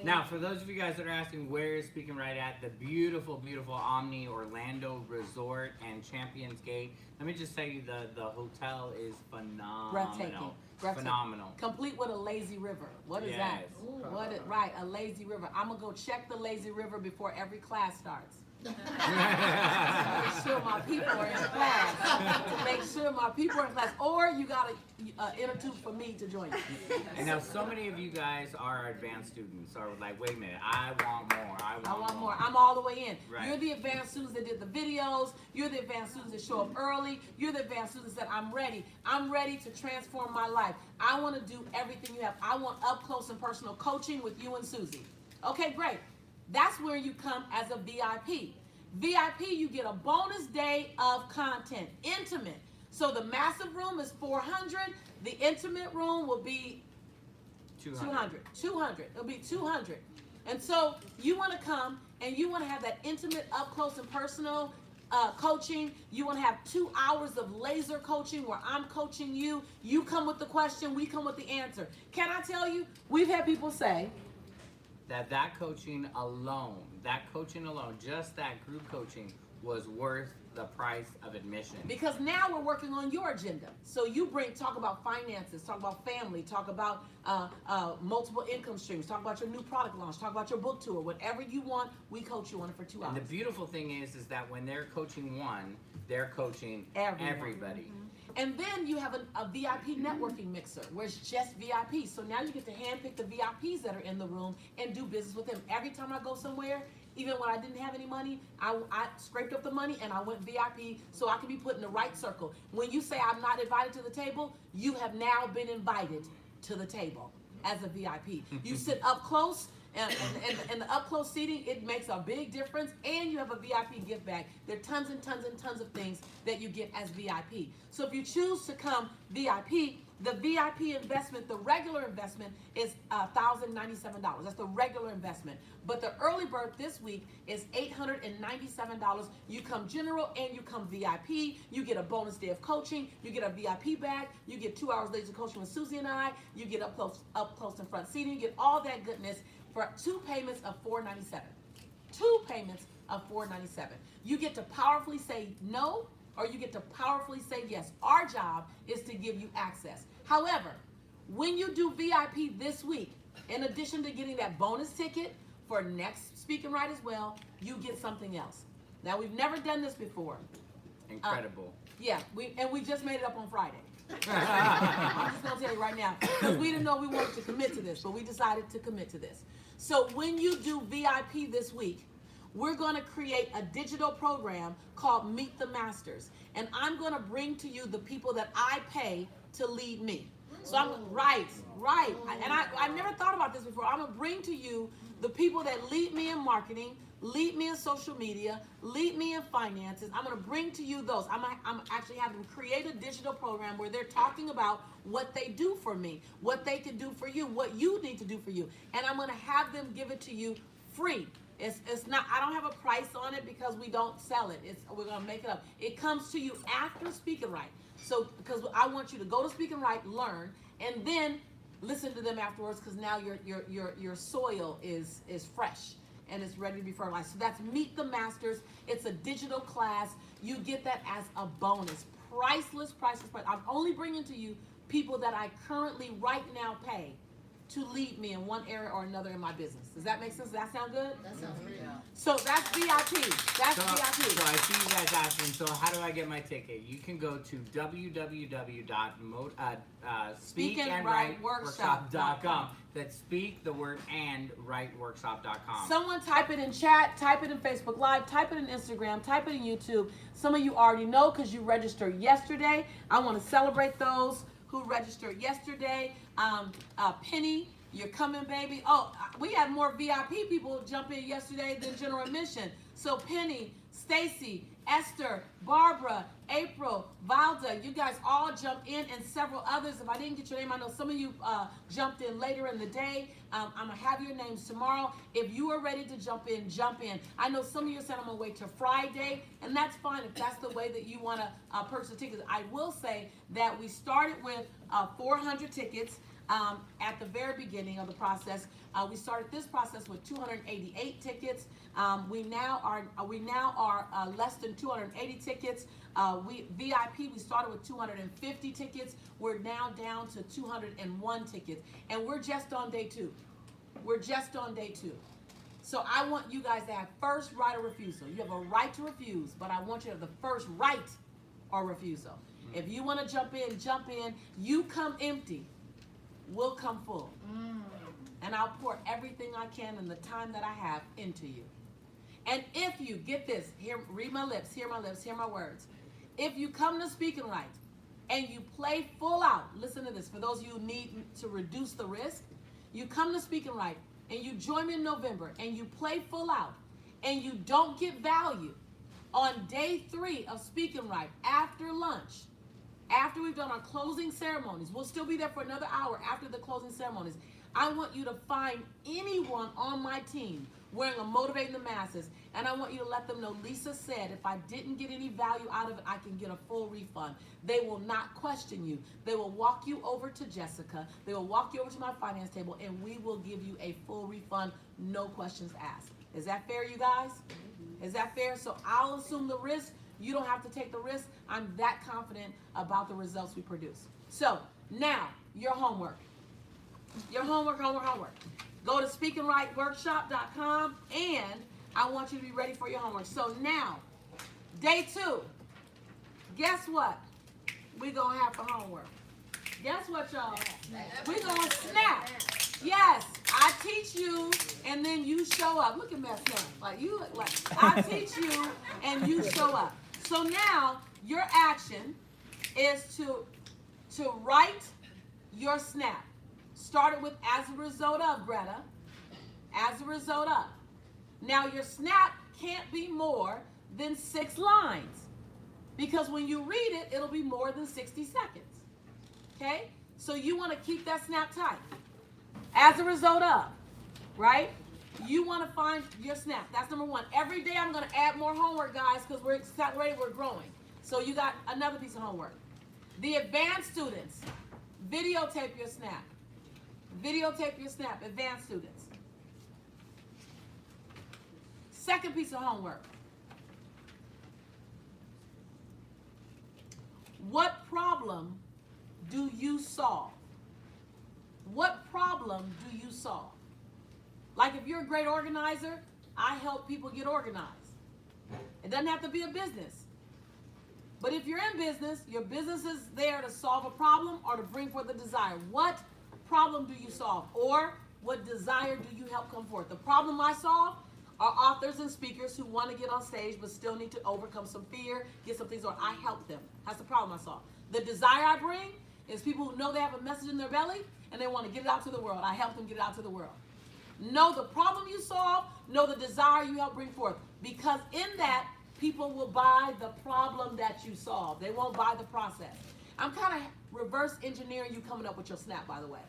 Now, for those of you guys that are asking where is Speaking Right at, the beautiful, beautiful Omni Orlando Resort and Champions Gate. Let me just tell you, the hotel is phenomenal. Breathtaking. Phenomenal. Complete with a lazy river. What is that? Yes. What is, right, a lazy river. I'm going to go check the lazy river before every class starts. To make sure my people are in class. To make sure my people are in class. Or you got to inner tube for me to join you. And now so many of you guys are advanced students, are like, wait a minute, I want more. I want more. I'm all the way in. Right. You're the advanced students that did the videos. You're the advanced students that show up early. You're the advanced students that I'm ready. I'm ready to transform my life. I want to do everything you have. I want up close and personal coaching with you and Susie. Okay, great. That's where you come as a VIP. VIP, you get a bonus day of content, intimate. So the massive room is 400. The intimate room will be 200. It'll be 200. And so you want to come and you want to have that intimate, up close and personal coaching. You want to have 2 hours of laser coaching where I'm coaching you. You come with the question, we come with the answer. Can I tell you, we've had people say, that coaching alone, just that group coaching was worth the price of admission. because now we're working on your agenda. So you talk about finances, talk about family, talk about multiple income streams, talk about your new product launch, talk about your book tour, whatever you want, we coach you on it for 2 hours. And the beautiful thing is that when they're coaching one, they're coaching Everyone. everybody. And then you have a VIP networking mixer where it's just VIPs. So now you get to handpick the VIPs that are in the room and do business with them. Every time I go somewhere, even when I didn't have any money, I scraped up the money and I went VIP so I could be put in the right circle. When you say I'm not invited to the table, you have now been invited to the table as a VIP. You sit up close. And the up close seating, it makes a big difference, and you have a VIP gift bag. There are tons and tons and tons of things that you get as VIP. So if you choose to come VIP, the VIP investment, the regular investment is $1,097. That's the regular investment. But the early bird this week is $897. You come general and you come VIP. You get a bonus day of coaching. You get a VIP bag. You get 2 hours later coaching with Susie and I. You get up close and front seating. You get all that goodness for 2 payments of $497. 2 payments of $497. You get to powerfully say no, or you get to powerfully say yes. Our job is to give you access. However, when you do VIP this week, in addition to getting that bonus ticket for next Speaking Right as well, you get something else. Now, we've never done this before. Incredible. Yeah, we just made it up on Friday. I'm just gonna tell you right now, because we didn't know we wanted to commit to this, but we decided to commit to this. So when you do VIP this week, we're gonna create a digital program called Meet the Masters, and I'm gonna bring to you the people that I pay to lead me. So I'm right, and I never thought about this before. I'm gonna bring to you the people that lead me in marketing, lead me in social media, lead me in finances. I'm going to bring to you those. I'm actually having them create a digital program where they're talking about what they do for me, what they can do for you, what you need to do for you. And I'm going to have them give it to you free. It's not, I don't have a price on it because we don't sell it. We're going to make it up. It comes to you after Speaking Right. So, because I want you to go to Speaking Right, learn, and then listen to them afterwards, because now your soil is fresh and it's ready to be fertilized. So that's Meet the Masters. It's a digital class. You get that as a bonus. Priceless price. I'm only bringing to you people that I currently right now pay to lead me in one area or another in my business. Does that make sense? Does that sound good? That sounds great. So that's VIP. That's So VIP. I see you guys asking, so how do I get my ticket? You can go to www.speakandwriteworkshop.com. That's speak, the word, and writeworkshop.com. Someone type it in chat, type it in Facebook Live, type it in Instagram, type it in YouTube. Some of you already know because you registered yesterday. I want to celebrate those who registered yesterday. Penny, you're coming, baby. Oh, we had more VIP people jump in yesterday than general admission. So Penny, Stacy, Esther, Barbara, April, Valda, you guys all jumped in, and several others. If I didn't get your name, I know some of you jumped in later in the day. I'm going to have your names tomorrow. If you are ready to jump in, jump in. I know some of you said I'm going to wait till Friday, and that's fine if that's the way that you want to purchase the tickets. I will say that we started with 400 tickets. At the very beginning of the process, we started this process with 288 tickets. We now are less than 280 tickets. VIP, we started with 250 tickets. We're now down to 201 tickets, and we're just on day 2. We're just on day 2. So I want you guys to have first right or refusal. You have a right to refuse, but I want you to have the first right or refusal. If you want to jump in, jump in. You come empty. We'll come full. And I'll pour everything I can in the time that I have into you. And if you, get this, read my lips, hear my lips, hear my words. If you come to Speaking Right and you play full out, listen to this, for those of you who need to reduce the risk, you come to Speaking Right and you join me in November and you play full out and you don't get value on day 3 of Speaking Right after lunch, after we've done our closing ceremonies, we'll still be there for another hour after the closing ceremonies. I want you to find anyone on my team wearing a Motivating the Masses, and I want you to let them know Lisa said if I didn't get any value out of it, I can get a full refund. They will not question you. They will walk you over to Jessica. They will walk you over to my finance table, and we will give you a full refund, no questions asked. Is that fair, you guys? Is that fair? So I'll assume the risk. You don't have to take the risk. I'm that confident about the results we produce. So now, your homework. Your homework. Go to speakandwriteworkshop.com, and I want you to be ready for your homework. So now, day 2, guess what we're going to have for homework? Guess what, y'all? We're going to snap. Yes, I teach you, and then you show up. Look at me snap. Like, you look like I teach you, and you show up. So now, your action is to write your snap. Started with as a result of, Greta. As a result of. Now, your snap can't be more than 6 lines. Because when you read it, it'll be more than 60 seconds. Okay? So you want to keep that snap tight. As a result of, right? You want to find your snap. That's number 1. Every day I'm going to add more homework, guys, because we're accelerating, we're growing. So you got another piece of homework. The advanced students, videotape your snap. Videotape your snap, advanced students. Second piece of homework. What problem do you solve? What problem do you solve? Like if you're a great organizer, I help people get organized. It doesn't have to be a business. But if you're in business, your business is there to solve a problem or to bring forth a desire. What problem do you solve? Or what desire do you help come forth? The problem I solve are authors and speakers who want to get on stage but still need to overcome some fear, get some things on. I help them. That's the problem I solve. The desire I bring is people who know they have a message in their belly and they want to get it out to the world. I help them get it out to the world. Know the problem you solve, know the desire you help bring forth. Because in that, people will buy the problem that you solve. They won't buy the process. I'm kind of reverse engineering you coming up with your snap, by the way.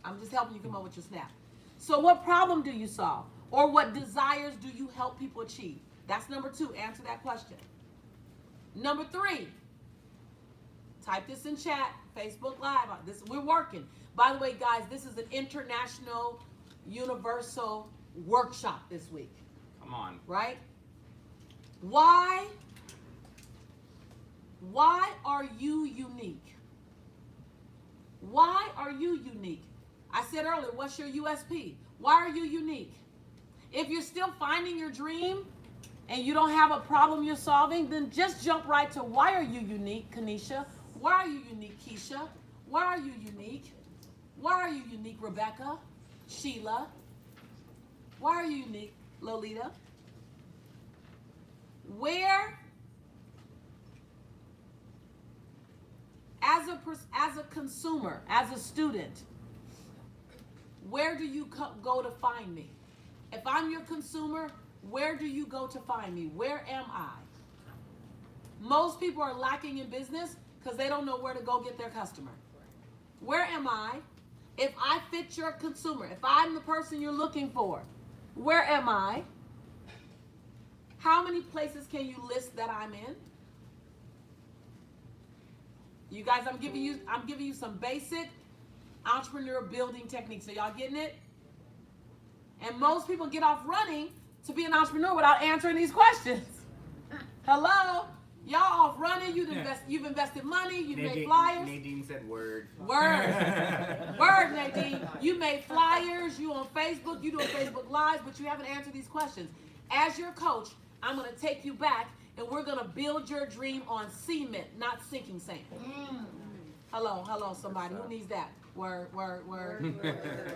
I'm just helping you come up with your snap. So what problem do you solve? Or what desires do you help people achieve? That's number 2. Answer that question. Number 3. Type this in chat. Facebook Live. We're working. By the way, guys, this is an international, universal workshop this week. Come on. Right? Why are you unique? Why are you unique? I said earlier, what's your USP? Why are you unique? If you're still finding your dream and you don't have a problem you're solving, then just jump right to why are you unique, Kanisha? Why are you unique, Keisha? Why are you unique? Why are you unique, Rebecca? Sheila? Why are you unique, Lolita? Where, as a consumer, as a student, where do you go to find me? If I'm your consumer, where do you go to find me? Where am I? Most people are lacking in business because they don't know where to go get their customer. Where am I? If I fit your consumer, if I'm the person you're looking for, where am I? How many places can you list that I'm in? You guys, I'm giving you some basic entrepreneur building techniques. Are y'all getting it? And most people get off running to be an entrepreneur without answering these questions. Hello? Y'all off running, you've invested money, you've made flyers. Nadine said word. Word. Word, Nadine. You made flyers, you on Facebook, you doing Facebook Lives, but you haven't answered these questions. As your coach, I'm going to take you back and we're going to build your dream on cement, not sinking sand. Hello, somebody. Who needs that? Word.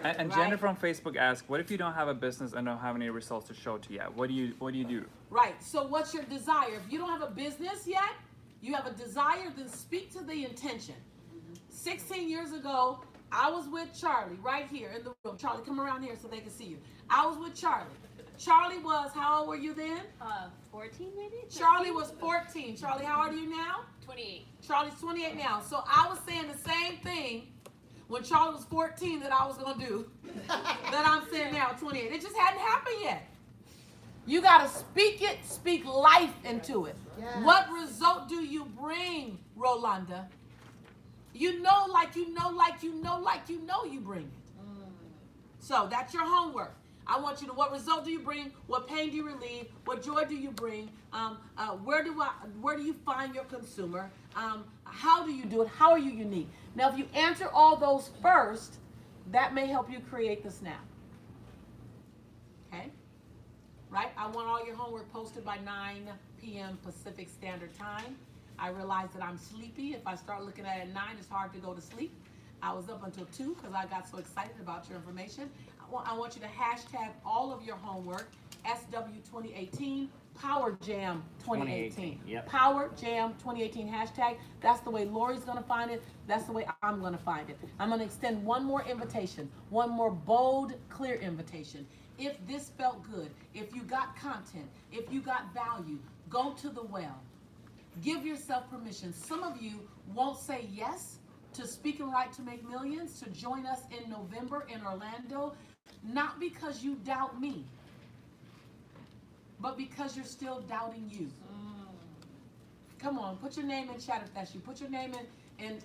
And Right? Jennifer from Facebook asked, what if you don't have a business and don't have any results to show to yet? What do you do? Right. So what's your desire? If you don't have a business yet, you have a desire, then speak to the intention. 16 years ago, I was with Charlie right here in the room. Charlie, come around here so they can see you. I was with Charlie. Charlie was, how old were you then? 14 maybe? Charlie was 14. Charlie, how old are you now? 28. Charlie's 28 now. So I was saying the same thing when Charlie was 14 that I was going to do that I'm saying now at 28. It just hadn't happened yet. You got to speak it, speak life into it. Yes. What result do you bring, Rolanda? You know, you bring it. So that's your homework. I want you to, what result do you bring? What pain do you relieve? What joy do you bring? Where do you find your consumer? How do you do it? How are you unique? Now, if you answer all those first, that may help you create the snap. Okay? Right? I want all your homework posted by 9 p.m. Pacific Standard Time. I realize that I'm sleepy. If I start looking at it at 9, it's hard to go to sleep. I was up until 2 because I got so excited about your information. I want you to hashtag all of your homework, SW2018, Power Jam 2018. Yep. Power Jam 2018 hashtag. That's the way Lori's going to find it. That's the way I'm going to find it. I'm going to extend one more invitation, one more bold, clear invitation. If this felt good, if you got content, if you got value, go to the well. Give yourself permission. Some of you won't say yes to Speak and Write to Make Millions, to join us in November in Orlando, not because you doubt me, but because you're still doubting you. Come on, put your name in chat if that's you. Put your name in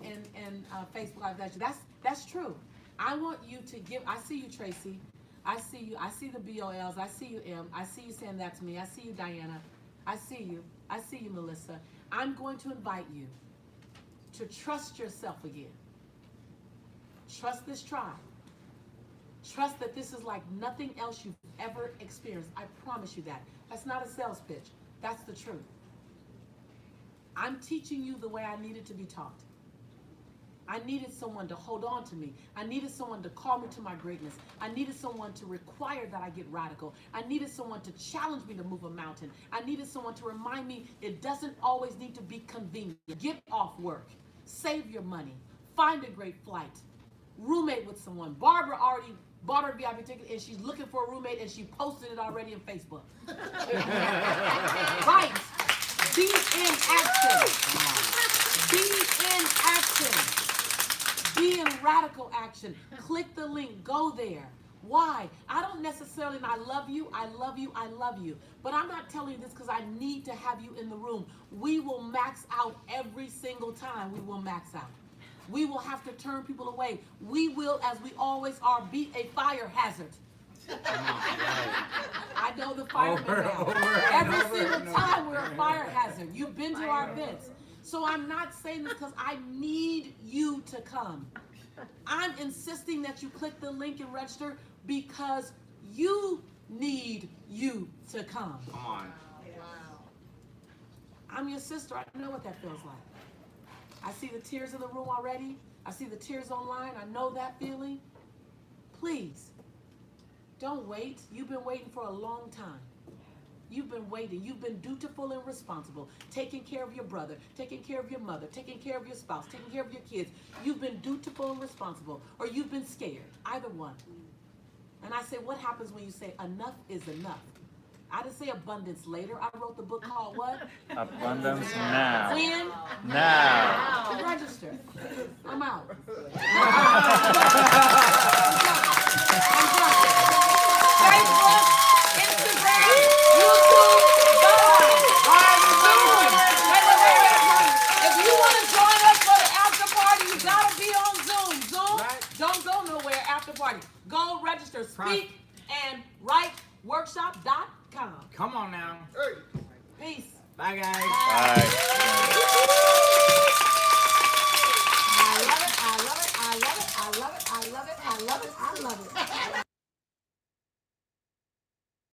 Facebook if that's you. That's true. I want you to give. I see you, Tracy. I see you. I see the BOLs. I see you, M. I see you saying that's me. I see you, Diana. I see you. I see you, Melissa. I'm going to invite you to trust yourself again. Trust this tribe. Trust that this is like nothing else you've ever experienced. I promise you that. That's not a sales pitch. That's the truth. I'm teaching you the way I needed to be taught. I needed someone to hold on to me. I needed someone to call me to my greatness. I needed someone to require that I get radical. I needed someone to challenge me to move a mountain. I needed someone to remind me it doesn't always need to be convenient. Get off work. Save your money. Find a great flight. Roommate with someone. Barbara already bought her VIP ticket and she's looking for a roommate and she posted it already on Facebook. Right. Be in action. Be in action. Be in radical action. Click the link. Go there. Why? I don't necessarily, and I love you, I love you, I love you. But I'm not telling you this because I need to have you in the room. We will max out every single time. We will max out. We will have to turn people away. We will, as we always are, be a fire hazard. I know the firemen now. Every single time we're a fire hazard. You've been to our events. So I'm not saying this because I need you to come. I'm insisting that you click the link and register because you need you to come. Come on. I'm your sister. I know what that feels like. I see the tears in the room already. I see the tears online. I know that feeling. Please, don't wait. You've been waiting for a long time. You've been waiting. You've been dutiful and responsible, taking care of your brother, taking care of your mother, taking care of your spouse, taking care of your kids. You've been dutiful and responsible, or you've been scared, either one. And I say, what happens when you say enough is enough? I didn't say abundance later. I wrote the book called what? Abundance now. When? Now. Register. I'm out. Facebook, Instagram, YouTube, Zoom. If you want to join us for the after party, you gotta be on Zoom. Zoom, don't go nowhere after party. Go register, speak and write workshop.com. Come on now. Peace. Bye, guys. Bye. I love it, I love it, I love it, I love it, I love it, I love it, I love it.